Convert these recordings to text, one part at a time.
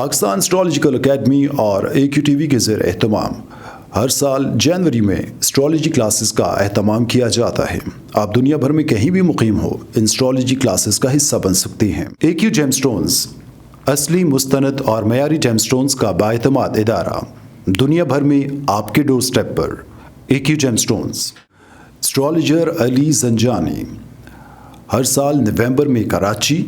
Pakistan astrological academy اور AQTV کے زیر اہتمام ہر سال جنوری میں اسٹرالوجی کلاسز کا اہتمام کیا جاتا ہے۔ آپ دنیا بھر میں کہیں بھی مقیم ہو، ان اسٹرالوجی کلاسز کا حصہ بن سکتے ہیں۔ AQ جیم سٹونز اصلی مستند اور معیاری جیم سٹونز کا بااعتماد ادارہ، دنیا بھر میں آپ کے ڈور سٹیپ پر۔ AQ جیم سٹونز اسٹرالوجر علی زنجانی ہر سال نومبر میں کراچی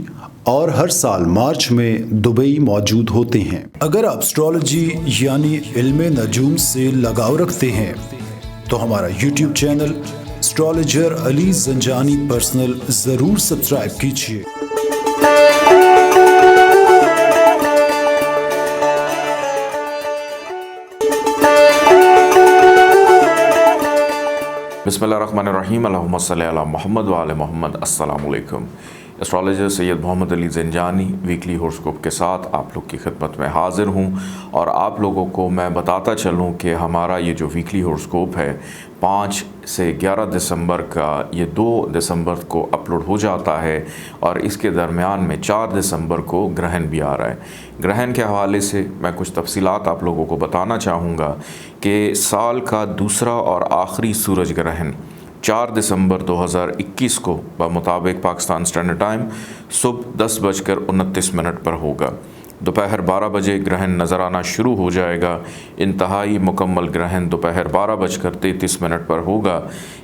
اور ہر سال مارچ میں دبئی موجود ہوتے ہیں۔ اگر آپ اسٹرالوجی یعنی علم نجوم سے لگاؤ رکھتے ہیں تو ہمارا YouTube چینل اسٹرالوجر علی زنجانی پرسنل ضرور سبسکرائب کیجیے۔ بسم اللہ الرحمن الرحیم، اللہم صلی علی محمد وعلی محمد۔ السلام علیکم۔ اسٹرالوجر سید محمد علی زنجانی ویکلی ہورسکوپ کے ساتھ آپ لوگ کی خدمت میں حاضر ہوں، اور آپ لوگوں کو میں بتاتا چلوں کہ ہمارا یہ جو ویکلی ہورسکوپ ہے 5 سے 11 دسمبر کا، یہ 2 دسمبر کو اپلوڈ ہو جاتا ہے، اور اس کے درمیان میں 4 دسمبر کو گرہن بھی آ رہا ہے۔ گرہن کے حوالے سے میں کچھ تفصیلات آپ لوگوں کو بتانا چاہوں گا کہ سال کا دوسرا اور آخری سورج گرہن 4 دسمبر 2021 کو بمطابق پاکستان اسٹینڈرڈ ٹائم صبح 10:29 پر ہوگا۔ دوپہر 12 بجے گرہن نظر آنا شروع ہو جائے گا۔ انتہائی مکمل گرہن دوپہر 12:33 پر ہوگا۔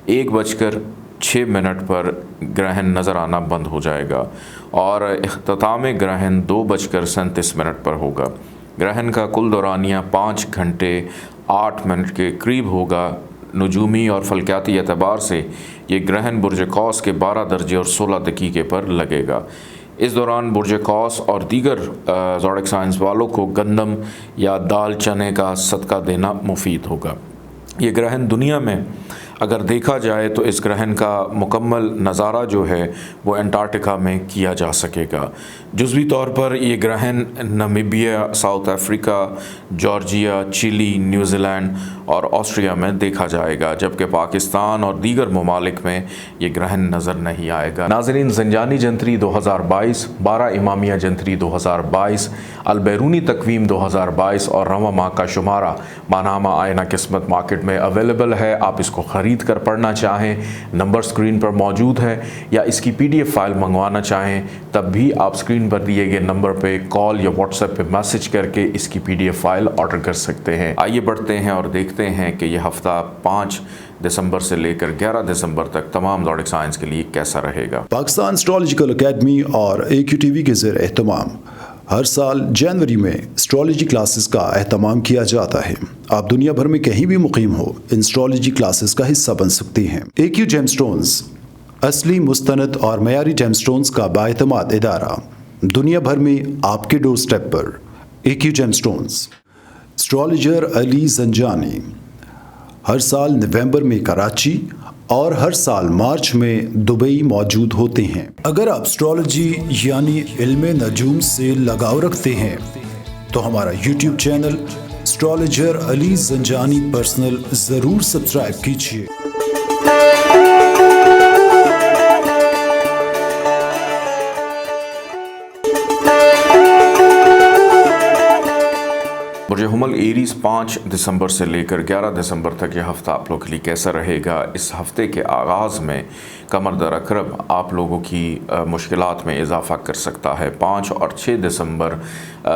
1:06 پر گرہن نظر آنا بند ہو جائے گا، اور اختتام گرہن 2:37 پر ہوگا۔ گرہن کا کل دورانیہ 5 گھنٹے 8 منٹ کے قریب ہوگا۔ نجومی اور فلکیاتی اعتبار سے یہ گرہن برج قوس کے 12 درجے اور 16 دقیقے پر لگے گا۔ اس دوران برج قوس اور دیگر زوڈک سائنس والوں کو گندم یا دال چنے کا صدقہ دینا مفید ہوگا۔ یہ گرہن دنیا میں اگر دیکھا جائے تو اس گرہن کا مکمل نظارہ جو ہے وہ انٹارکٹیکا میں کیا جا سکے گا۔ جزوی طور پر یہ گرہن نمیبیا، ساؤتھ افریقہ، جارجیا، چلی، نیوزی لینڈ اور آسٹریا میں دیکھا جائے گا، جبکہ پاکستان اور دیگر ممالک میں یہ گرہن نظر نہیں آئے گا۔ ناظرین، زنجانی جنتری 2022، 12 امامیہ جنتری 2022، البیرونی تقویم 2022 اور رواں ماہ کا شمارہ ماہنامہ آئینہ قسمت مارکیٹ میں اویلیبل ہے۔ آپ اس کو خرید کر پڑھنا چاہیں، نمبر سکرین پر موجود ہے، یا اس کی PDF فائل منگوانا چاہیں تب بھی آپ سکرین پر دیے گئے نمبر پہ کال یا واٹس ایپ پہ میسج کر کے اس کی PDF فائل آرڈر کر سکتے ہیں۔ آئیے بڑھتے ہیں اور دیکھتے ہیں کہ یہ ہفتہ 5 دسمبر سے لے کر 11 دسمبر تک تمام زوڈک سائنس کے لیے کیسا رہے گا۔ پاکستان اسٹرالوجیکل اکیڈمی اور AQTV کے زیر اہتمام ہر سال جنوری میں اسٹرالوجی کلاسز کا اہتمام کیا جاتا ہے۔ آپ دنیا بھر میں کہیں بھی مقیم ہو، ان اسٹرالوجی کلاسز کا حصہ بن سکتے ہیں۔ AQ جیم سٹونز اصلی مستند اور معیاری جیم سٹونز کا بااعتماد ادارہ، دنیا بھر میں آپ کے ڈور سٹیپ پر۔ AQ جیم سٹونز اسٹرالوجر علی زنجانی ہر سال نومبر میں کراچی اور ہر سال مارچ میں دبئی موجود ہوتے ہیں۔ اگر آپ اسٹرالوجی یعنی علم نجوم سے لگاؤ رکھتے ہیں تو ہمارا YouTube چینل اسٹرالوجر علی زنجانی پرسنل ضرور سبسکرائب کیجیے۔ برج حمل ایریز 5 دسمبر سے لے کر 11 دسمبر تک یہ ہفتہ آپ لوگوں کے لیے کیسا رہے گا۔ اس ہفتے کے آغاز میں قمر در عقرب آپ لوگوں کی مشکلات میں اضافہ کر سکتا ہے۔ 5 اور 6 دسمبر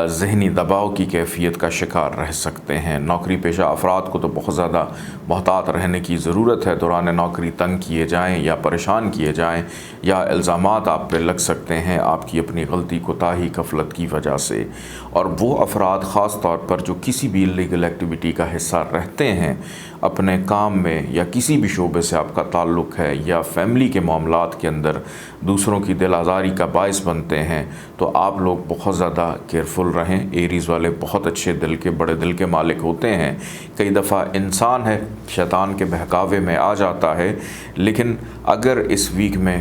ذہنی دباؤ کی کیفیت کا شکار رہ سکتے ہیں۔ نوکری پیشہ افراد کو تو بہت زیادہ محتاط رہنے کی ضرورت ہے۔ دوران نوکری تنگ کیے جائیں یا پریشان کیے جائیں، یا الزامات آپ پہ لگ سکتے ہیں آپ کی اپنی غلطی، کوتاہی، غفلت کی وجہ سے۔ اور وہ افراد خاص طور پر جو کسی بھی انلیگل ایکٹیویٹی کا حصہ رہتے ہیں اپنے کام میں، یا کسی بھی شعبے سے آپ کا تعلق ہے، یا فیملی کے معاملات کے اندر دوسروں کی دل آزاری کا باعث بنتے ہیں، تو آپ لوگ بہت زیادہ کیئرفل رہیں۔ ایریز والے بہت اچھے دل کے، بڑے دل کے مالک ہوتے ہیں۔ کئی دفعہ انسان ہے شیطان کے بہکاوے میں آ جاتا ہے، لیکن اگر اس ویک میں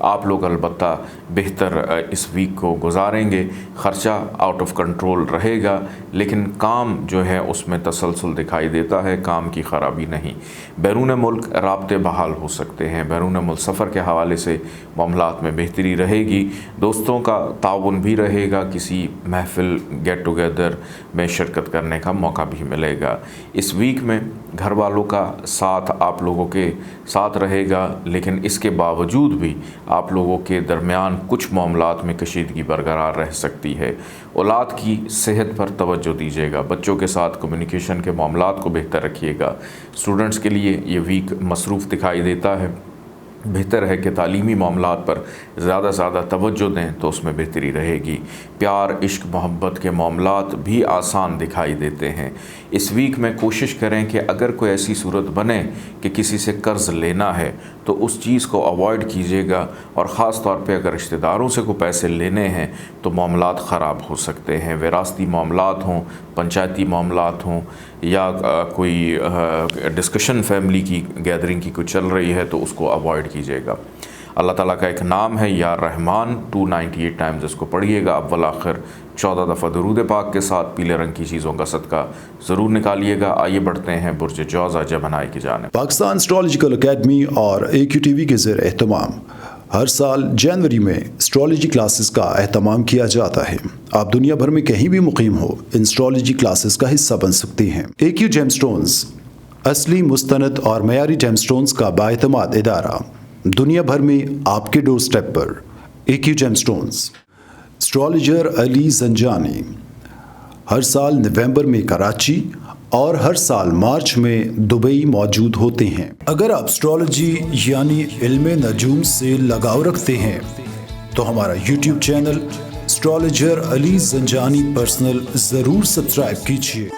آپ لوگ البتہ بہتر اس ویک کو گزاریں گے. خرچہ آؤٹ آف کنٹرول رہے گا لیکن کام جو ہے اس میں تسلسل دکھائی دیتا ہے, کام کی خرابی نہیں. بیرون ملک رابطے بحال ہو سکتے ہیں, بیرون ملک سفر کے حوالے سے معاملات میں بہتری رہے گی. دوستوں کا تعاون بھی رہے گا, کسی محفل گیٹ ٹوگیدر میں شرکت کرنے کا موقع بھی ملے گا. اس ویک میں گھر والوں کا ساتھ آپ لوگوں کے ساتھ رہے گا, لیکن اس کے باوجود بھی آپ لوگوں کے درمیان کچھ معاملات میں کشیدگی برقرار رہ سکتی ہے. اولاد کی صحت پر توجہ دیجیے گا, بچوں کے ساتھ کمیونیکیشن کے معاملات کو بہتر رکھیے گا. اسٹوڈنٹس کے لیے یہ ویک مصروف دکھائی دیتا ہے, بہتر ہے کہ تعلیمی معاملات پر زیادہ سے زیادہ توجہ دیں تو اس میں بہتری رہے گی. پیار, عشق, محبت کے معاملات بھی آسان دکھائی دیتے ہیں. اس ویک میں کوشش کریں کہ اگر کوئی ایسی صورت بنے کہ کسی سے قرض لینا ہے تو اس چیز کو اوائڈ کیجیے گا, اور خاص طور پہ اگر رشتہ داروں سے کوئی پیسے لینے ہیں تو معاملات خراب ہو سکتے ہیں. وراثتی معاملات ہوں, پنچایتی معاملات ہوں, یا کوئی ڈسکشن فیملی کی گیدرنگ کی کوئی چل رہی ہے تو اس کو اوائڈ کیجیے گا. اللہ تعالیٰ کا ایک نام ہے یا رحمان, 298 ٹائمز اس کو پڑھیے گا. اول آخر 14 دفعہ درود پاک کے ساتھ پیلے رنگ کی چیزوں کا صدقہ ضرور نکالیے گا. آئیے بڑھتے ہیں برج جوزہ جمنائی کی جانب. پاکستان اسٹرالوجیکل اکیڈمی اور AQTV کے زیر اہتمام ہر سال جنوری میں اسٹرالوجی کلاسز کا اہتمام کیا جاتا ہے. آپ دنیا بھر میں کہیں بھی مقیم ہو, ان اسٹرالوجی کلاسز کا حصہ بن سکتے ہیں. AQ جیم سٹونز اصلی, مستند اور معیاری جیم سٹونز کا بااعتماد ادارہ, دنیا بھر میں آپ کے ڈور سٹیپ پر. AQ gem stones. اسٹرالوجر علی زنجانی ہر سال نومبر میں کراچی اور ہر سال مارچ میں دبئی موجود ہوتے ہیں. اگر آپ اسٹرالوجی یعنی علم نجوم سے لگاؤ رکھتے ہیں تو ہمارا YouTube چینل اسٹرالوجر علی زنجانی پرسنل ضرور سبسکرائب کیجیے.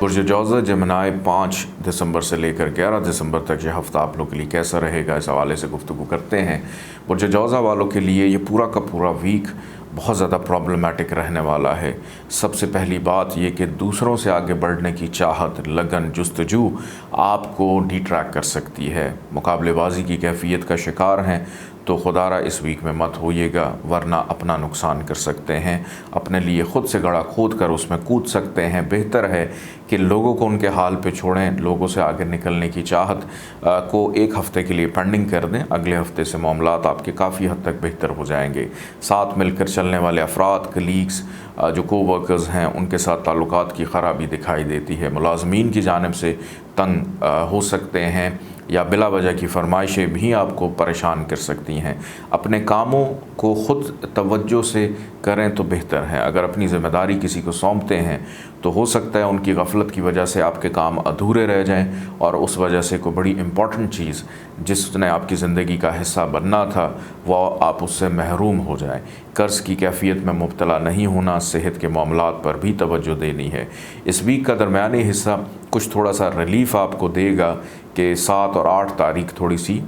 برج جوزہ جمنائی 5 دسمبر سے لے کر 11 دسمبر تک یہ ہفتہ آپ لوگوں کے لیے کیسا رہے گا, اس حوالے سے گفتگو کرتے ہیں. برج جوزہ والوں کے لیے یہ پورا کا پورا ویک بہت زیادہ پرابلمٹک رہنے والا ہے. سب سے پہلی بات یہ کہ دوسروں سے آگے بڑھنے کی چاہت, لگن, جستجو آپ کو ڈی ٹریک کر سکتی ہے. مقابلے بازی کی کیفیت کا شکار ہیں تو خدا را اس ویک میں مت ہوئیے گا, ورنہ اپنا نقصان کر سکتے ہیں. اپنے لیے خود سے گڑھا کھود کر اس میں کود سکتے ہیں. بہتر ہے کہ لوگوں کو ان کے حال پہ چھوڑیں, لوگوں سے آگے نکلنے کی چاہت کو ایک ہفتے کے لیے پینڈنگ کر دیں. اگلے ہفتے سے معاملات آپ کے کافی حد تک بہتر ہو جائیں گے. ساتھ مل کر چلنے والے افراد, کلیگز, جو کو ورکرز ہیں, ان کے ساتھ تعلقات کی خرابی دکھائی دیتی ہے. ملازمین کی جانب سے تنگ ہو سکتے ہیں یا بلا وجہ کی فرمائشیں بھی آپ کو پریشان کر سکتی ہیں. اپنے کاموں کو خود توجہ سے کریں تو بہتر ہے. اگر اپنی ذمہ داری کسی کو سونپتے ہیں تو ہو سکتا ہے ان کی غفلت کی وجہ سے آپ کے کام ادھورے رہ جائیں, اور اس وجہ سے کوئی بڑی امپورٹنٹ چیز جس نے آپ کی زندگی کا حصہ بننا تھا وہ آپ اس سے محروم ہو جائیں. قرض کی کیفیت میں مبتلا نہیں ہونا, صحت کے معاملات پر بھی توجہ دینی ہے. اس ویک کا درمیانی حصہ کچھ تھوڑا سا ریلیف آپ کو دے گا کہ 7 اور 8 تاریخ تھوڑی سی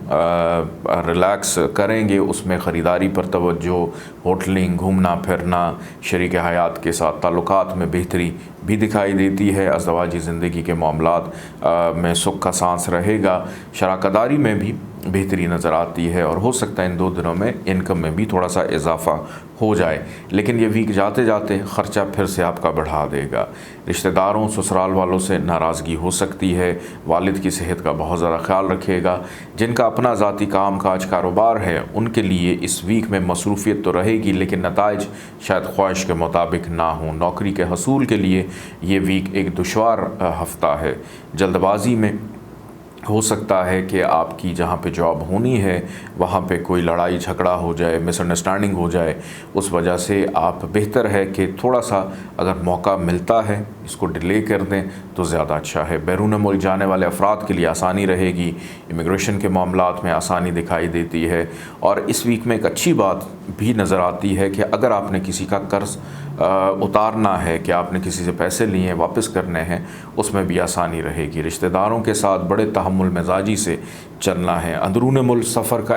ریلیکس کریں گے. اس میں خریداری پر توجہ, ہوٹلنگ, گھومنا پھرنا, شریک حیات کے ساتھ تعلقات میں بہتری بھی دکھائی دیتی ہے. ازدواجی زندگی کے معاملات میں سکھ کا سانس رہے گا. شراکت داری میں بھی بہتری نظر آتی ہے, اور ہو سکتا ہے ان 2 دنوں میں انکم میں بھی تھوڑا سا اضافہ ہو جائے. لیکن یہ ویک جاتے جاتے خرچہ پھر سے آپ کا بڑھا دے گا. رشتہ داروں, سسرال والوں سے ناراضگی ہو سکتی ہے. والد کی صحت کا بہت زیادہ خیال رکھے گا. جن کا اپنا ذاتی کام کاج کاروبار ہے ان کے لیے اس ویک میں مصروفیت تو رہے گی, لیکن نتائج شاید خواہش کے مطابق نہ ہوں. نوکری کے حصول کے لیے یہ ویک ایک دشوار ہفتہ ہے. جلد بازی میں ہو سکتا ہے کہ آپ کی جہاں پہ جاب ہونی ہے وہاں پہ کوئی لڑائی جھگڑا ہو جائے, مس انڈرسٹینڈنگ ہو جائے. اس وجہ سے آپ بہتر ہے کہ تھوڑا سا اگر موقع ملتا ہے اس کو ڈیلے کر دیں تو زیادہ اچھا ہے. بیرون ملک جانے والے افراد کے لیے آسانی رہے گی. امیگریشن کے معاملات میں آسانی دکھائی دیتی ہے. اور اس ویک میں ایک اچھی بات بھی نظر آتی ہے کہ اگر آپ نے کسی کا قرض اتارنا ہے, کہ آپ نے کسی سے پیسے لیے ہیں واپس کرنے ہیں, اس میں بھی آسانی رہے گی. رشتہ داروں کے ساتھ بڑے تحمل مزاجی سے چلنا ہے. اندرون ملک سفر کا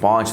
5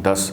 10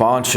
5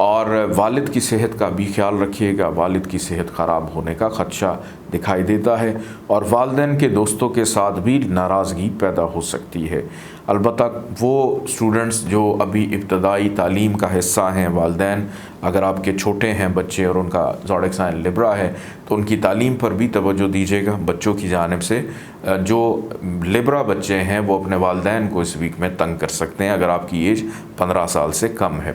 اور والد کی صحت کا بھی خیال رکھیے گا، والد کی صحت خراب ہونے کا خدشہ دکھائی دیتا ہے، اور والدین کے دوستوں کے ساتھ بھی ناراضگی پیدا ہو سکتی ہے۔ البتہ وہ اسٹوڈنٹس جو ابھی ابتدائی تعلیم کا حصہ ہیں، والدین اگر آپ کے چھوٹے ہیں بچے اور ان کا زوڈک سائن لبرا ہے تو ان کی تعلیم پر بھی توجہ دیجیے گا بچوں کی جانب سے۔ جو لبرا بچے ہیں وہ اپنے والدین کو اس ویک میں تنگ کر سکتے ہیں اگر آپ کی ایج 15 سال سے کم ہے۔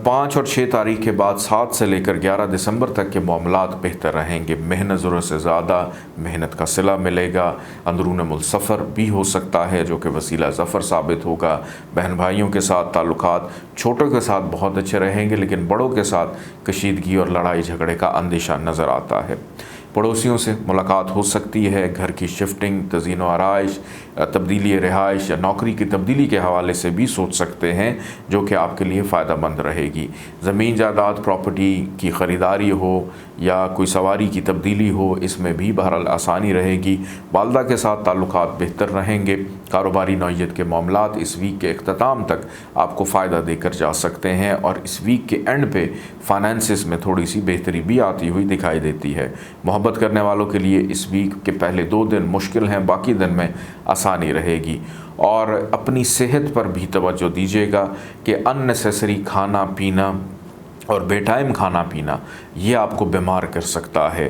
5 اور 6 تاریخ کے بعد 7 سے لے کر 11 دسمبر تک کے معاملات بہتر رہیں گے، محنت ضرورت سے زیادہ محنت کا صلہ ملے گا، اندرون ملک سفر بھی ہو سکتا ہے جو کہ وسیلہ ظفر ثابت ہوگا، بہن بھائیوں کے ساتھ تعلقات چھوٹوں کے ساتھ بہت اچھے رہیں گے لیکن بڑوں کے ساتھ کشیدگی اور لڑائی جھگڑے کا اندیشہ نظر آتا ہے۔ پڑوسیوں سے ملاقات ہو سکتی ہے، گھر کی شفٹنگ، تزئین و آرائش، تبدیلی رہائش یا نوکری کی تبدیلی کے حوالے سے بھی سوچ سکتے ہیں جو کہ آپ کے لیے فائدہ مند رہے گی۔ زمین جائیداد پراپرٹی کی خریداری ہو یا کوئی سواری کی تبدیلی ہو، اس میں بھی بہرحال آسانی رہے گی۔ والدہ کے ساتھ تعلقات بہتر رہیں گے۔ کاروباری نوعیت کے معاملات اس ویک کے اختتام تک آپ کو فائدہ دے کر جا سکتے ہیں، اور اس ویک کے اینڈ پہ فائنانسز میں تھوڑی سی بہتری بھی آتی ہوئی دکھائی دیتی ہے۔ محبت کرنے والوں کے لیے اس ویک کے پہلے 2 دن مشکل ہیں، باقی دن میں آسانی رہے گی۔ اور اپنی صحت پر بھی توجہ دیجیے گا کہ ان نیسیسری کھانا پینا اور بے ٹائم کھانا پینا یہ آپ کو بیمار کر سکتا ہے۔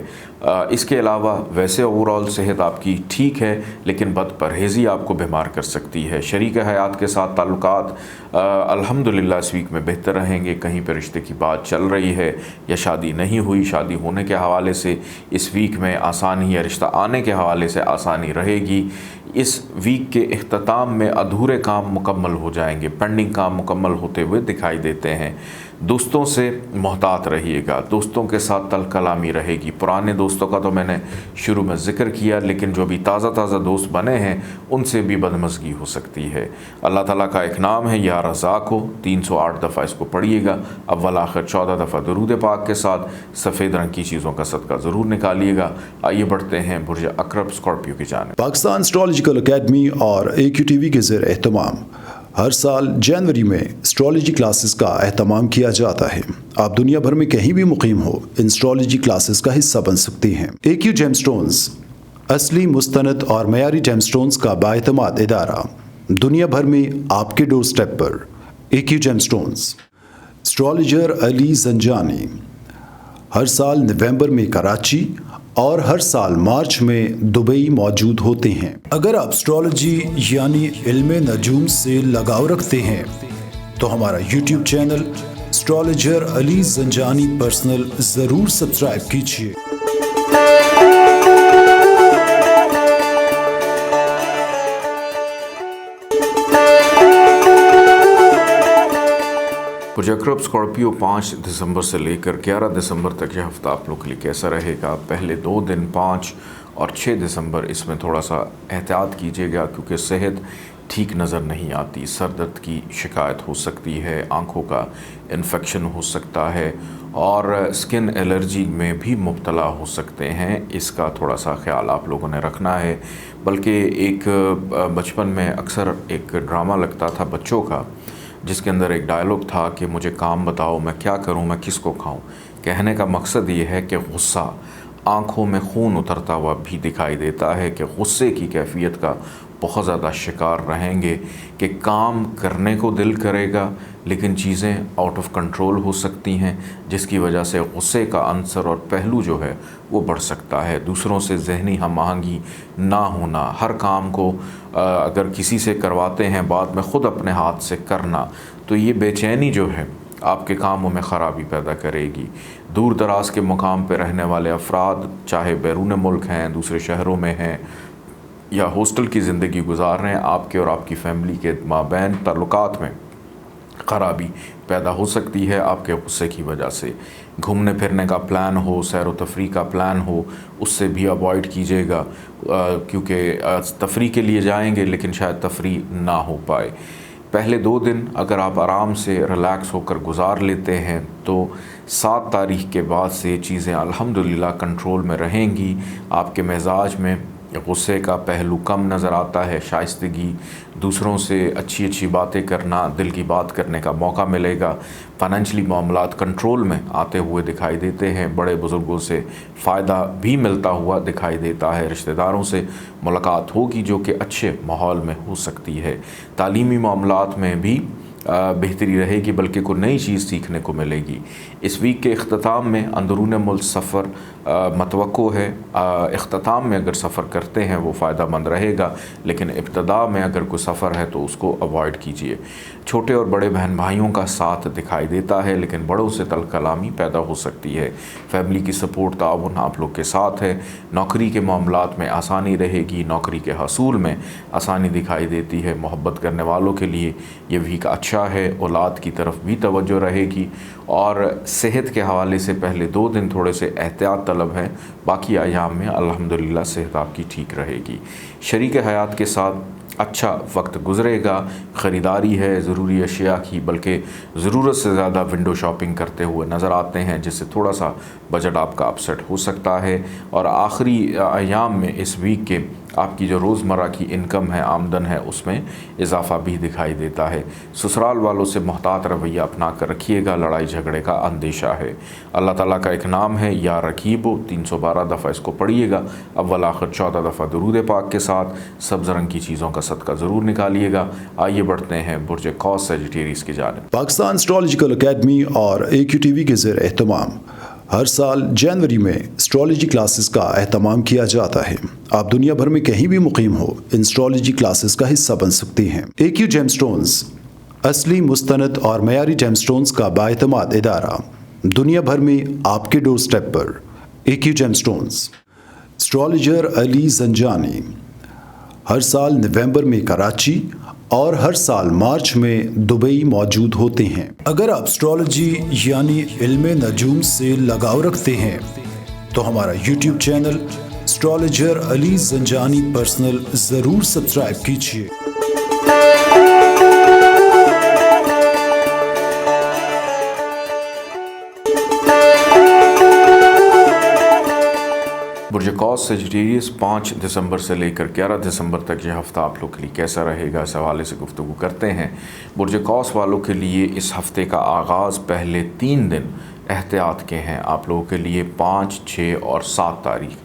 اس کے علاوہ ویسے اوورال صحت آپ کی ٹھیک ہے لیکن بد پرہیزی آپ کو بیمار کر سکتی ہے۔ شریک حیات کے ساتھ تعلقات الحمدللہ اس ویک میں بہتر رہیں گے۔ کہیں پہ رشتے کی بات چل رہی ہے یا شادی نہیں ہوئی، شادی ہونے کے حوالے سے اس ویک میں آسانی یا رشتہ آنے کے حوالے سے آسانی رہے گی۔ اس ویک کے اختتام میں ادھورے کام مکمل ہو جائیں گے، پینڈنگ کام مکمل ہوتے ہوئے دکھائی دیتے ہیں۔ دوستوں سے محتاط رہیے گا، دوستوں کے ساتھ تلخ کلامی رہے گی۔ پرانے دوستوں کا تو میں نے شروع میں ذکر کیا، لیکن جو بھی تازہ دوست بنے ہیں ان سے بھی بدمزگی ہو سکتی ہے۔ اللہ تعالیٰ کا ایک نام ہے یا رزاق ہو، 308 دفعہ اس کو پڑھیے گا، اول آخر 14 دفعہ درود پاک کے ساتھ۔ سفید رنگ کی چیزوں کا صدقہ ضرور نکالیے گا۔ آئیے بڑھتے ہیں برج عقرب اسکارپیو کی جانب۔ پاکستان اسٹرالوجیکل اکیڈمی اور AQTV کے زیر اہتمام ہر سال جنوری میں اسٹرالوجی کلاسز کا اہتمام کیا جاتا ہے۔ آپ دنیا بھر میں کہیں بھی مقیم ہو، ان اسٹرالوجی کلاسز کا حصہ بن سکتے ہیں۔ AQ جیم سٹونز اصلی مستند اور معیاری جیم سٹونز کا بااعتماد ادارہ، دنیا بھر میں آپ کے ڈور سٹیپ پر۔ AQ gem stones. اسٹرالوجر علی زنجانی ہر سال نومبر میں کراچی اور ہر سال مارچ میں دبئی موجود ہوتے ہیں۔ اگر آپ اسٹرالوجی یعنی علم نجوم سے لگاؤ رکھتے ہیں تو ہمارا YouTube چینل اسٹرالوجر علی زنجانی پرسنل ضرور سبسکرائب کیجیے۔ برج عقرب اسکارپیو 5 دسمبر سے لے کر 11 دسمبر تک یہ ہفتہ آپ لوگ کے لیے کیسا رہے گا؟ پہلے 2 دن 5 اور 6 دسمبر اس میں تھوڑا سا احتیاط کیجیے گا کیونکہ صحت ٹھیک نظر نہیں آتی۔ سر درد کی شکایت ہو سکتی ہے، آنکھوں کا انفیکشن ہو سکتا ہے اور اسکن الرجی میں بھی مبتلا ہو سکتے ہیں۔ اس کا تھوڑا سا خیال آپ لوگوں نے رکھنا ہے۔ بلکہ ایک بچپن میں اکثر ایک ڈرامہ لگتا تھا بچوں کا جس کے اندر ایک ڈائلاگ تھا کہ مجھے کام بتاؤ، میں کیا کروں، میں کس کو کھاؤں۔ کہنے کا مقصد یہ ہے کہ غصہ آنکھوں میں خون اترتا ہوا بھی دکھائی دیتا ہے کہ غصے کی کیفیت کا بہت زیادہ شکار رہیں گے کہ کام کرنے کو دل کرے گا لیکن چیزیں آؤٹ آف کنٹرول ہو سکتی ہیں، جس کی وجہ سے غصے کا عنصر اور پہلو جو ہے وہ بڑھ سکتا ہے۔ دوسروں سے ذہنی ہم آہنگی نہ ہونا، ہر کام کو اگر کسی سے کرواتے ہیں بعد میں خود اپنے ہاتھ سے کرنا، تو یہ بے چینی جو ہے آپ کے کاموں میں خرابی پیدا کرے گی۔ دور دراز کے مقام پہ رہنے والے افراد چاہے بیرون ملک ہیں، دوسرے شہروں میں ہیں یا ہاسٹل کی زندگی گزار رہے ہیں، آپ کے اور آپ کی فیملی کے مابین تعلقات میں خرابی پیدا ہو سکتی ہے آپ کے غصے کی وجہ سے۔ گھومنے پھرنے کا پلان ہو، سیر و تفریح کا پلان ہو، اس سے بھی اوائڈ کیجیے گا کیونکہ تفریح کے لیے جائیں گے لیکن شاید تفریح نہ ہو پائے۔ پہلے 2 دن اگر آپ آرام سے ریلیکس ہو کر گزار لیتے ہیں تو 7 تاریخ کے بعد سے چیزیں الحمدللہ کنٹرول میں رہیں گی۔ آپ کے مزاج میں غصے کا پہلو کم نظر آتا ہے، شائستگی، دوسروں سے اچھی اچھی باتیں کرنا، دل کی بات کرنے کا موقع ملے گا، فائنینشلی معاملات کنٹرول میں آتے ہوئے دکھائی دیتے ہیں، بڑے بزرگوں سے فائدہ بھی ملتا ہوا دکھائی دیتا ہے، رشتہ داروں سے ملاقات ہوگی جو کہ اچھے ماحول میں ہو سکتی ہے، تعلیمی معاملات میں بھی بہتری رہے گی، بلکہ کوئی نئی چیز سیکھنے کو ملے گی۔ اس ویک کے اختتام میں اندرون ملک سفر متوقع ہے، اختتام میں اگر سفر کرتے ہیں وہ فائدہ مند رہے گا، لیکن ابتدا میں اگر کوئی سفر ہے تو اس کو اوائڈ کیجیے۔ چھوٹے اور بڑے بہن بھائیوں کا ساتھ دکھائی دیتا ہے، لیکن بڑوں سے تلخ کلامی پیدا ہو سکتی ہے۔ فیملی کی سپورٹ، تعاون آپ لوگ کے ساتھ ہے۔ نوکری کے معاملات میں آسانی رہے گی، نوکری کے حصول میں آسانی دکھائی دیتی ہے۔ محبت کرنے والوں کے لیے یہ ویک اچھا ہے، اولاد کی طرف بھی توجہ رہے گی، اور صحت کے حوالے سے پہلے 2 دن تھوڑے سے احتیاط طلب ہے، باقی ایام میں الحمدللہ صحت آپ کی ٹھیک رہے گی۔ شریک حیات کے ساتھ اچھا وقت گزرے گا، خریداری ہے ضروری اشیاء کی، بلکہ ضرورت سے زیادہ ونڈو شاپنگ کرتے ہوئے نظر آتے ہیں، جس سے تھوڑا سا بجٹ آپ کا اپسیٹ ہو سکتا ہے، اور آخری ایام میں اس ویک کے آپ کی جو روزمرہ کی انکم ہے، آمدن ہے، اس میں اضافہ بھی دکھائی دیتا ہے۔ سسرال والوں سے محتاط رویہ اپنا کر رکھیے گا، لڑائی جھگڑے کا اندیشہ ہے۔ اللہ تعالیٰ کا ایک نام ہے یا رقیب، 312 دفعہ اس کو پڑھیے گا، اول آخر 14 دفعہ درود پاک کے ساتھ۔ سبز رنگ کی چیزوں کا صدقہ ضرور نکالیے گا۔ آئیے بڑھتے ہیں برج قوس سیجیٹیریس کی جانب۔ پاکستان اسٹرالوجیکل اکیڈمی اور AQTV کے زیر اہتمام ہر سال جنوری میں اسٹرالوجی کلاسز کا اہتمام کیا جاتا ہے۔ آپ دنیا بھر میں کہیں بھی مقیم ہو، ان اسٹرالوجی کلاسز کا حصہ بن سکتے ہیں۔ AQ جیم سٹونز اصلی، مستند اور معیاری جیم سٹونز کا بااعتماد ادارہ، دنیا بھر میں آپ کے ڈور سٹیپ پر۔ AQ gem stones. اسٹرالوجر علی زنجانی ہر سال نومبر میں کراچی اور ہر سال مارچ میں دبئی موجود ہوتے ہیں۔ اگر آپ اسٹرالوجی یعنی علم نجوم سے لگاؤ رکھتے ہیں تو ہمارا YouTube چینل اسٹرالوجر علی زنجانی پرسنل ضرور سبسکرائب کیجیے۔ برج قوس سیجیٹیریس 5 دسمبر سے لے کر 11 دسمبر تک یہ ہفتہ آپ لوگ کے لیے کیسا رہے گا، اس حوالے سے گفتگو کرتے ہیں۔ برج قوس والوں کے لیے اس ہفتے کا آغاز پہلے 3 دن احتیاط کے ہیں آپ لوگوں کے لیے، 5، 6 اور 7 تاریخ۔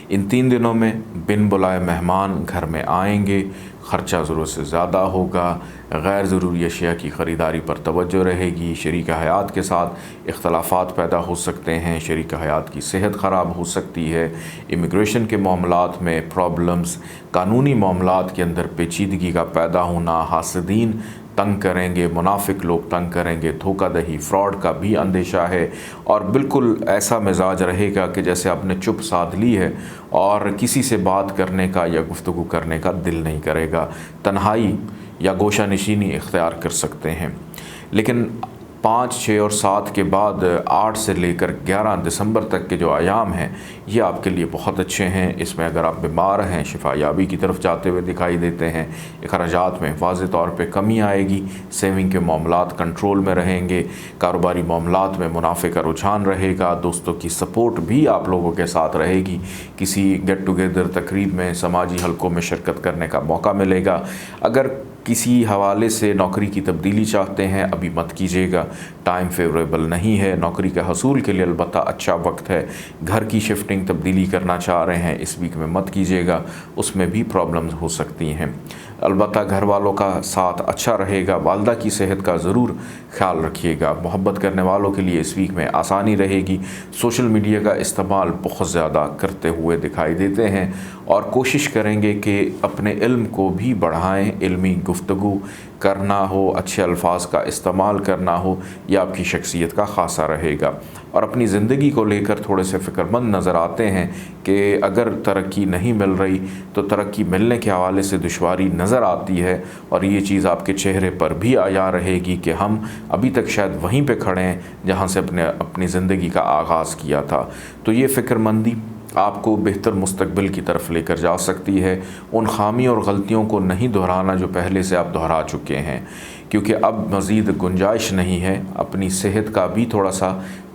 ان 3 دنوں میں بن بلائے مہمان گھر میں آئیں گے، خرچہ ضرورت سے زیادہ ہوگا، غیر ضروری اشیاء کی خریداری پر توجہ رہے گی، شریک حیات کے ساتھ اختلافات پیدا ہو سکتے ہیں، شریک حیات کی صحت خراب ہو سکتی ہے، امیگریشن کے معاملات میں پرابلمز، قانونی معاملات کے اندر پیچیدگی کا پیدا ہونا، حاسدین تنگ کریں گے، منافق لوگ تنگ کریں گے، دھوکہ دہی، فراڈ کا بھی اندیشہ ہے، اور بالکل ایسا مزاج رہے گا کہ جیسے آپ نے چپ سادھ لی ہے اور کسی سے بات کرنے کا یا گفتگو کرنے کا دل نہیں کرے گا، تنہائی یا گوشہ نشینی اختیار کر سکتے ہیں۔ لیکن 5، 6 اور 7 کے بعد 8 سے لے کر 11 دسمبر تک کے جو ایام ہیں یہ آپ کے لیے بہت اچھے ہیں۔ اس میں اگر آپ بیمار ہیں، شفا یابی کی طرف جاتے ہوئے دکھائی دیتے ہیں، اخراجات میں واضح طور پہ کمی آئے گی، سیونگ کے معاملات کنٹرول میں رہیں گے، کاروباری معاملات میں منافع کا رجحان رہے گا، دوستوں کی سپورٹ بھی آپ لوگوں کے ساتھ رہے گی، کسی گیٹ ٹوگیدر تقریب میں، سماجی حلقوں میں شرکت کرنے کا موقع ملے گا۔ اگر کسی حوالے سے نوکری کی تبدیلی چاہتے ہیں ابھی مت کیجیے گا، ٹائم فیوریبل نہیں ہے، نوکری کے حصول کے لیے البتہ اچھا وقت ہے۔ گھر کی شفٹنگ تبدیلی کرنا چاہ رہے ہیں اس ویک میں مت کیجیے گا، اس میں بھی پرابلمز ہو سکتی ہیں۔ البتہ گھر والوں کا ساتھ اچھا رہے گا، والدہ کی صحت کا ضرور خیال رکھیے گا۔ محبت کرنے والوں کے لیے اس ویک میں آسانی رہے گی، سوشل میڈیا کا استعمال بہت زیادہ کرتے ہوئے دکھائی دیتے ہیں، اور کوشش کریں گے کہ اپنے علم کو بھی بڑھائیں، علمی گفتگو کرنا ہو، اچھے الفاظ کا استعمال کرنا ہو، یہ آپ کی شخصیت کا خاصہ رہے گا۔ اور اپنی زندگی کو لے کر تھوڑے سے فکر مند نظر آتے ہیں کہ اگر ترقی نہیں مل رہی تو ترقی ملنے کے حوالے سے دشواری نظر آتی ہے، اور یہ چیز آپ کے چہرے پر بھی عیاں رہے گی کہ ہم ابھی تک شاید وہیں پہ کھڑے ہیں جہاں سے اپنی زندگی کا آغاز کیا تھا۔ تو یہ فکر مندی آپ کو بہتر مستقبل کی طرف لے کر جا سکتی ہے۔ ان خامی اور غلطیوں کو نہیں دہرانا جو پہلے سے آپ دہرا چکے ہیں، کیونکہ اب مزید گنجائش نہیں ہے۔ اپنی صحت کا بھی تھوڑا سا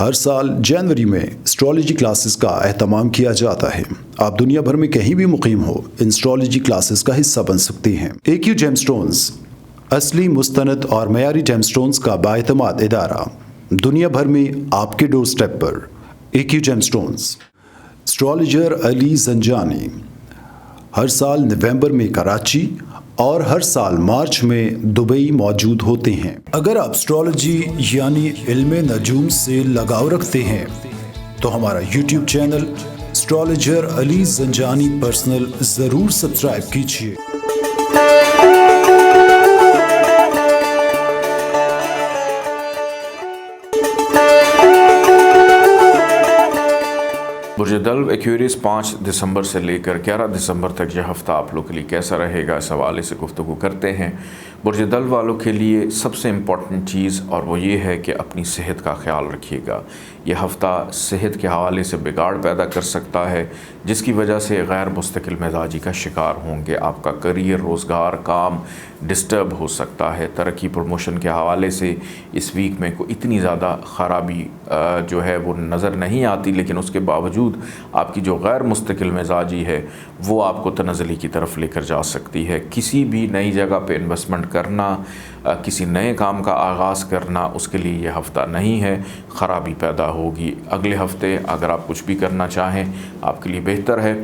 ہر سال جنوری میں اسٹرالوجی کلاسز کا اہتمام کیا جاتا ہے۔ آپ دنیا بھر میں کہیں بھی مقیم ہو، ان اسٹرالوجی کلاسز کا حصہ بن سکتے ہیں۔ AQ جیم سٹونز اصلی، مستند اور معیاری جیم سٹونز کا بااعتماد ادارہ، دنیا بھر میں آپ کے ڈور سٹیپ پر۔ AQ gem stones. اسٹرالوجر علی زنجانی ہر سال نومبر میں کراچی اور ہر سال مارچ میں دبئی موجود ہوتے ہیں۔ اگر آپ اسٹرالوجی یعنی علم نجوم سے لگاؤ رکھتے ہیں تو ہمارا YouTube چینل اسٹرالوجر علی زنجانی پرسنل ضرور سبسکرائب کیجیے۔ برج دلو ایکویریس 5 دسمبر سے لے کر 11 دسمبر تک یہ ہفتہ آپ لوگ کے لیے کیسا رہے گا، اس حوالے سے گفتگو کرتے ہیں۔ برج دلو والوں کے لیے سب سے امپورٹنٹ چیز اور وہ یہ ہے کہ اپنی صحت کا خیال رکھیے گا۔ یہ ہفتہ صحت کے حوالے سے بگاڑ پیدا کر سکتا ہے، جس کی وجہ سے غیر مستقل مزاجی کا شکار ہوں گے۔ آپ کا کریئر، روزگار، کام ڈسٹرب ہو سکتا ہے۔ ترقی پروموشن کے حوالے سے اس ویک میں کوئی اتنی زیادہ خرابی جو ہے وہ نظر نہیں آتی، لیکن اس کے باوجود آپ کی جو غیر مستقل مزاجی ہے وہ آپ کو تنزلی کی طرف لے کر جا سکتی ہے۔ کسی بھی نئی جگہ پہ انویسٹمنٹ کرنا، کسی نئے کام کا آغاز کرنا، اس کے لیے یہ ہفتہ نہیں ہے، خرابی پیدا ہوگی۔ اگلے ہفتے اگر آپ کچھ بھی کرنا چاہیں آپ کے لیے بہتر ہے۔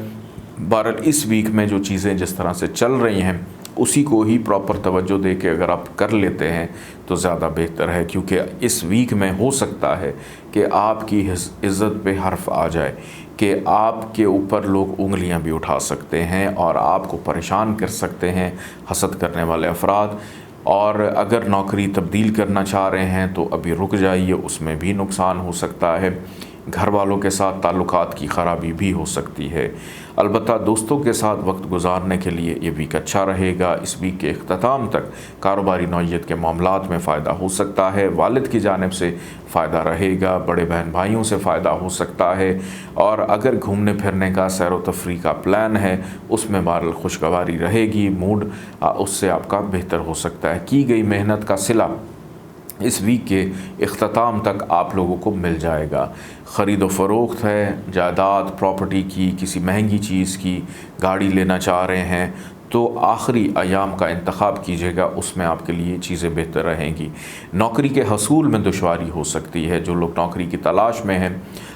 بہرحال اس ویک میں جو چیزیں جس طرح سے چل رہی ہیں اسی کو ہی پراپر توجہ دے کے اگر آپ کر لیتے ہیں تو زیادہ بہتر ہے، کیونکہ اس ویک میں ہو سکتا ہے کہ آپ کی عزت پہ حرف آ جائے، کہ آپ کے اوپر لوگ انگلیاں بھی اٹھا سکتے ہیں اور آپ کو پریشان کر سکتے ہیں حسد کرنے والے افراد۔ اور اگر نوکری تبدیل کرنا چاہ رہے ہیں تو ابھی رک جائیے، اس میں بھی نقصان ہو سکتا ہے۔ گھر والوں کے ساتھ تعلقات کی خرابی بھی ہو سکتی ہے۔ البتہ دوستوں کے ساتھ وقت گزارنے کے لیے یہ ویک اچھا رہے گا۔ اس ویک کے اختتام تک کاروباری نوعیت کے معاملات میں فائدہ ہو سکتا ہے، والد کی جانب سے فائدہ رہے گا، بڑے بہن بھائیوں سے فائدہ ہو سکتا ہے، اور اگر گھومنے پھرنے کا، سیر و تفریح کا پلان ہے اس میں بہرحال خوشگواری رہے گی، موڈ اس سے آپ کا بہتر ہو سکتا ہے۔ کی گئی محنت کا صلہ اس ویک کے اختتام تک آپ لوگوں کو مل جائے گا۔ خرید و فروخت ہے، جائیداد، پراپرٹی کی، کسی مہنگی چیز کی، گاڑی لینا چاہ رہے ہیں تو آخری ایام کا انتخاب کیجیے گا، اس میں آپ کے لیے چیزیں بہتر رہیں گی۔ نوکری کے حصول میں دشواری ہو سکتی ہے، جو لوگ نوکری کی تلاش میں ہیں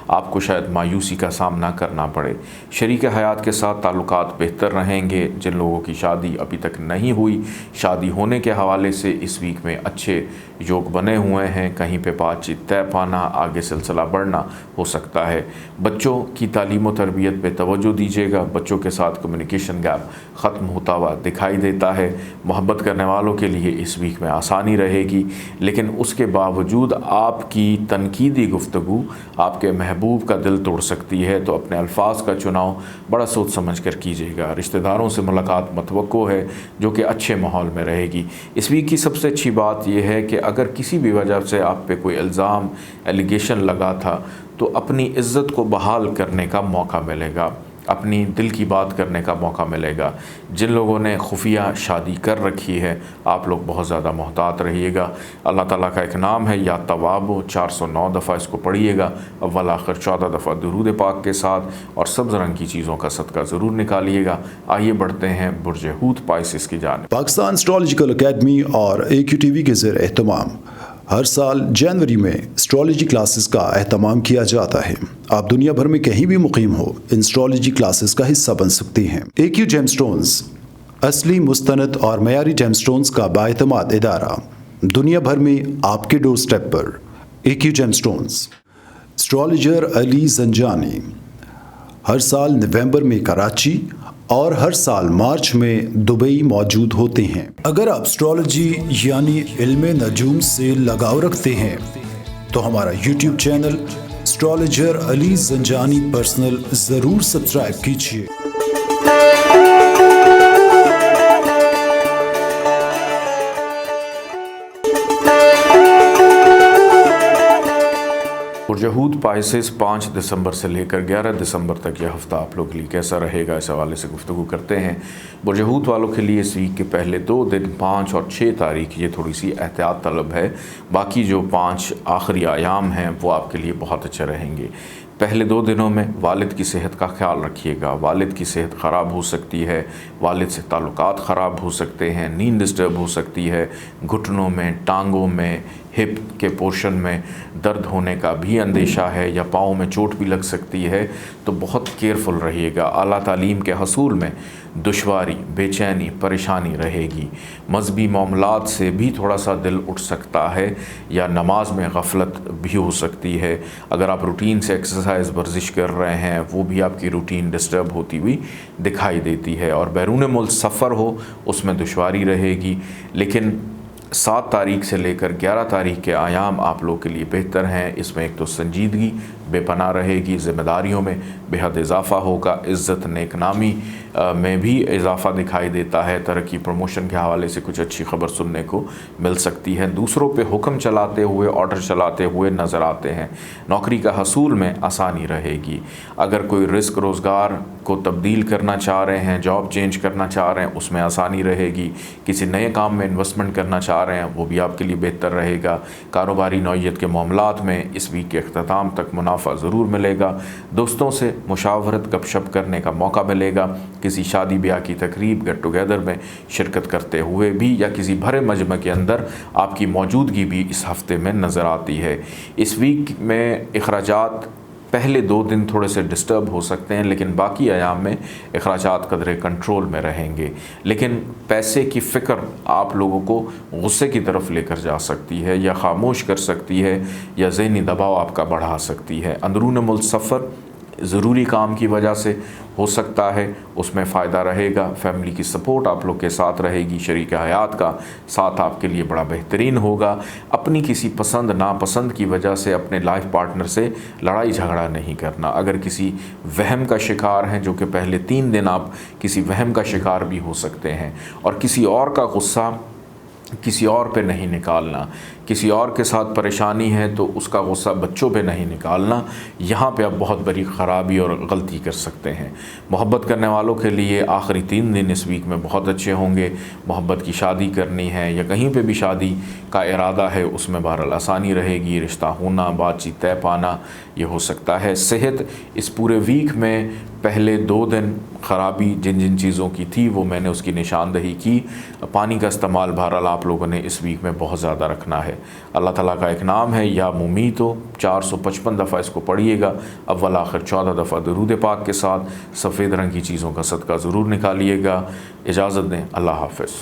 آپ کو شاید مایوسی کا سامنا کرنا پڑے۔ شریک حیات کے ساتھ تعلقات بہتر رہیں گے۔ جن لوگوں کی شادی ابھی تک نہیں ہوئی، شادی ہونے کے حوالے سے اس ویک میں اچھے یوگ بنے ہوئے ہیں، کہیں پہ بات چیت طے پانا، آگے سلسلہ بڑھنا ہو سکتا ہے۔ بچوں کی تعلیم و تربیت پہ توجہ دیجیے گا، بچوں کے ساتھ کمیونیکیشن گیپ ختم ہوتا ہوا دکھائی دیتا ہے۔ محبت کرنے والوں کے لیے اس ویک میں آسانی رہے گی، لیکن اس کے باوجود آپ کی تنقیدی گفتگو آپ کے محبوب کا دل توڑ سکتی ہے، تو اپنے الفاظ کا چناؤ بڑا سوچ سمجھ کر کیجیے گا۔ رشتہ داروں سے ملاقات متوقع ہے جو کہ اچھے ماحول میں رہے گی۔ اس ویک کی سب سے اچھی بات یہ ہے کہ اگر کسی بھی وجہ سے آپ پہ کوئی الزام، ایلیگیشن لگا تھا تو اپنی عزت کو بحال کرنے کا موقع ملے گا، اپنی دل کی بات کرنے کا موقع ملے گا۔ جن لوگوں نے خفیہ شادی کر رکھی ہے آپ لوگ بہت زیادہ محتاط رہیے گا۔ اللہ تعالیٰ کا ایک نام ہے یا تواب، 409 دفعہ اس کو پڑھیے گا، اول آخر 14 دفعہ درود پاک کے ساتھ، اور سبز رنگ کی چیزوں کا صدقہ ضرور نکالیے گا۔ آئیے بڑھتے ہیں برج حوت پائسس کی جانب۔ پاکستان اسٹرالوجیکل اکیڈمی اور AQ TV کے زیر اہتمام ہر سال جنوری میں اسٹرالوجی کلاسز کا اہتمام کیا جاتا ہے۔ آپ دنیا بھر میں کہیں بھی مقیم ہو، ان اسٹرالوجی کلاسز کا حصہ بن سکتے ہیں۔ AQ جیم سٹونز اصلی، مستند اور معیاری جیم سٹونز کا بااعتماد ادارہ، دنیا بھر میں آپ کے ڈور سٹیپ پر۔ AQ gem stones. اسٹرالوجر علی زنجانی ہر سال نومبر میں کراچی اور ہر سال مارچ میں دبئی موجود ہوتے ہیں۔ اگر آپ اسٹرالوجی یعنی علم نجوم سے لگاؤ رکھتے ہیں تو ہمارا YouTube چینل اسٹرالوجر علی زنجانی پرسنل ضرور سبسکرائب کیجیے۔ برج برج حوت پائسس 5 دسمبر سے لے کر 11 دسمبر تک یہ ہفتہ آپ لوگ کے لیے کیسا رہے گا، اس حوالے سے گفتگو کرتے ہیں۔ برج حوت والوں کے لیے اس ویک کے پہلے 2 دن 5 اور 6 تاریخ یہ تھوڑی سی احتیاط طلب ہے، باقی جو 5 آخری ایام ہیں وہ آپ کے لیے بہت اچھے رہیں گے۔ پہلے 2 دنوں میں والد کی صحت کا خیال رکھیے گا، والد کی صحت خراب ہو سکتی ہے، والد سے تعلقات خراب ہو سکتے ہیں، نیند ڈسٹرب ہو سکتی ہے، گھٹنوں میں، ٹانگوں میں، ہپ کے پورشن میں درد ہونے کا بھی اندیشہ ہے، یا پاؤں میں چوٹ بھی لگ سکتی ہے، تو بہت کیئرفل رہیے گا۔ اعلیٰ تعلیم کے حصول میں دشواری، بے چینی، پریشانی رہے گی۔ مذہبی معاملات سے بھی تھوڑا سا دل اٹھ سکتا ہے، یا نماز میں غفلت بھی ہو سکتی ہے۔ اگر آپ روٹین سے ایکسرسائز ورزش کر رہے ہیں وہ بھی آپ کی روٹین ڈسٹرب ہوتی ہوئی دکھائی دیتی ہے، اور بیرون ملک سفر ہو اس میں دشواری رہے گی۔ لیکن 7 تاریخ سے لے کر 11 تاریخ کے ایام آپ لوگ کے لیے بہتر ہیں۔ اس میں ایک تو سنجیدگی بے پناہ رہے گی، ذمہ داریوں میں بے حد اضافہ ہوگا، عزت نیک نامی میں بھی اضافہ دکھائی دیتا ہے، ترقی پروموشن کے حوالے سے کچھ اچھی خبر سننے کو مل سکتی ہے، دوسروں پہ حکم چلاتے ہوئے، آرڈر چلاتے ہوئے نظر آتے ہیں۔ نوکری کا حصول میں آسانی رہے گی۔ اگر کوئی رزق روزگار کو تبدیل کرنا چاہ رہے ہیں، جاب چینج کرنا چاہ رہے ہیں، اس میں آسانی رہے گی۔ کسی نئے کام میں انویسٹمنٹ کرنا چاہ رہے ہیں وہ بھی آپ کے لیے بہتر رہے گا۔ کاروباری نوعیت کے معاملات میں اس ویک کے اختتام تک منافع ضرور ملے گا۔ دوستوں سے مشاورت گپ شپ کرنے کا موقع ملے گا۔ کسی شادی بیاہ کی تقریب، گیٹ ٹوگیدر میں شرکت کرتے ہوئے بھی، یا کسی بھرے مجمع کے اندر آپ کی موجودگی بھی اس ہفتے میں نظر آتی ہے۔ اس ویک میں اخراجات پہلے 2 دن تھوڑے سے ڈسٹرب ہو سکتے ہیں، لیکن باقی ایام میں اخراجات قدرے کنٹرول میں رہیں گے۔ لیکن پیسے کی فکر آپ لوگوں کو غصے کی طرف لے کر جا سکتی ہے، یا خاموش کر سکتی ہے، یا ذہنی دباؤ آپ کا بڑھا سکتی ہے۔ اندرون ملک سفر ضروری کام کی وجہ سے ہو سکتا ہے، اس میں فائدہ رہے گا۔ فیملی کی سپورٹ آپ لوگ کے ساتھ رہے گی، شریک حیات کا ساتھ آپ کے لیے بڑا بہترین ہوگا۔ اپنی کسی پسند ناپسند کی وجہ سے اپنے لائف پارٹنر سے لڑائی جھگڑا نہیں کرنا۔ اگر کسی وہم کا شکار ہیں، جو کہ پہلے 3 دن آپ کسی وہم کا شکار بھی ہو سکتے ہیں، اور کسی اور کا غصہ کسی اور پہ نہیں نکالنا، کسی اور کے ساتھ پریشانی ہے تو اس کا غصہ بچوں پہ نہیں نکالنا، یہاں پہ آپ بہت بڑی خرابی اور غلطی کر سکتے ہیں۔ محبت کرنے والوں کے لیے آخری 3 دن اس ویک میں بہت اچھے ہوں گے۔ محبت کی شادی کرنی ہے یا کہیں پہ بھی شادی کا ارادہ ہے، اس میں بہرحال آسانی رہے گی۔ رشتہ ہونا، بات چیت طے پانا یہ ہو سکتا ہے۔ صحت اس پورے ویک میں پہلے 2 دن خرابی جن چیزوں کی تھی وہ میں نے اس کی نشاندہی کی۔ پانی کا استعمال بہرحال آپ لوگوں نے اس ویک میں بہت زیادہ رکھنا ہے۔ اللہ تعالیٰ کا ایک نام ہے یا ممیتو، 455 دفعہ اس کو پڑھیے گا، اول آخر 14 دفعہ درود پاک کے ساتھ۔ سفید رنگ کی چیزوں کا صدقہ ضرور نکالیے گا۔ اجازت دیں، اللہ حافظ۔